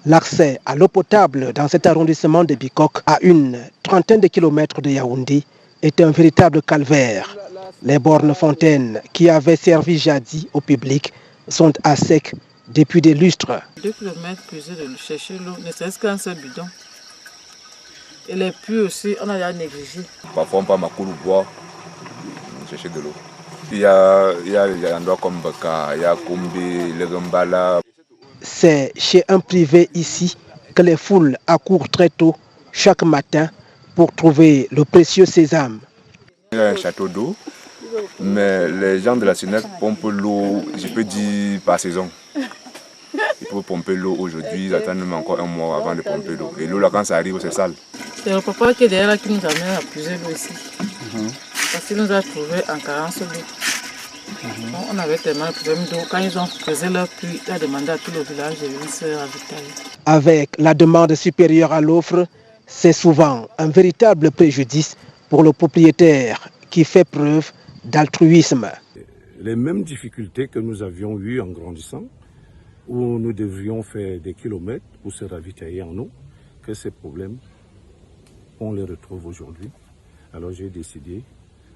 L'accès à l'eau potable dans cet arrondissement de Bikok, à une trentaine de kilomètres de Yaoundé, est un véritable calvaire. Les bornes fontaines qui avaient servi jadis au public sont à sec depuis des lustres. 2 kilomètres puiser de chercher l'eau, ne serait-ce qu'un seul bidon. Et les puits aussi, on a déjà négligé. Parfois on part à Makulu boire, chercher de l'eau. Il y a des endroits comme Baka, il y a Kumbi, le Gambala. C'est chez un privé ici que les foules accourent très tôt chaque matin pour trouver le précieux sésame. Il y a un château d'eau, mais les gens de la SINEC pompent l'eau, je peux dire, par saison. Il faut pomper l'eau aujourd'hui, ils attendent même encore un mois avant de pomper l'eau. Et l'eau là, quand ça arrive, c'est sale. C'est le papa qui est derrière là qui nous amène à puiser l'eau ici. Parce qu'il nous a trouvé en carence l'eau. On avait tellement de problèmes d'eau. Quand ils ont posé leur puits, il a demandé à tout le village de venir se ravitailler. Avec la demande supérieure à l'offre, c'est souvent un véritable préjudice pour le propriétaire qui fait preuve d'altruisme. Les mêmes difficultés que nous avions eues en grandissant, où nous devrions faire des kilomètres pour se ravitailler en eau, que ces problèmes, on les retrouve aujourd'hui. Alors j'ai décidé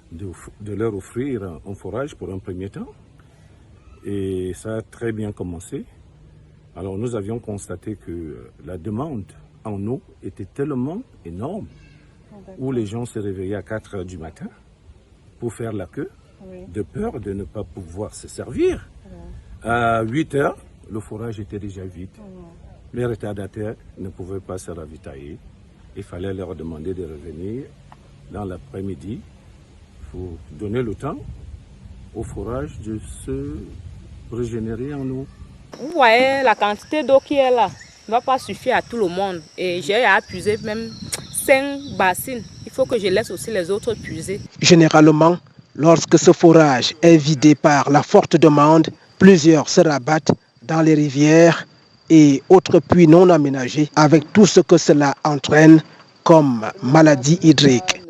de leur offrir un forage pour un premier temps. Et ça a très bien commencé. Alors nous avions constaté que la demande en eau était tellement énorme, où les gens se réveillaient à 4 heures du matin pour faire la queue, de peur de ne pas pouvoir se servir. À 8 heures, le forage était déjà vide. Les retardataires ne pouvaient pas se ravitailler. Il fallait leur demander de revenir dans l'après-midi pour donner le temps au forage de se régénérer en eau. Vous voyez la quantité d'eau qui est là ne va pas suffire à tout le monde. Et j'ai épuisé même 5 bassines. Il faut que je laisse aussi les autres puiser. Généralement, lorsque ce forage est vidé par la forte demande, plusieurs se rabattent dans les rivières et autres puits non aménagés avec tout ce que cela entraîne comme maladie hydrique.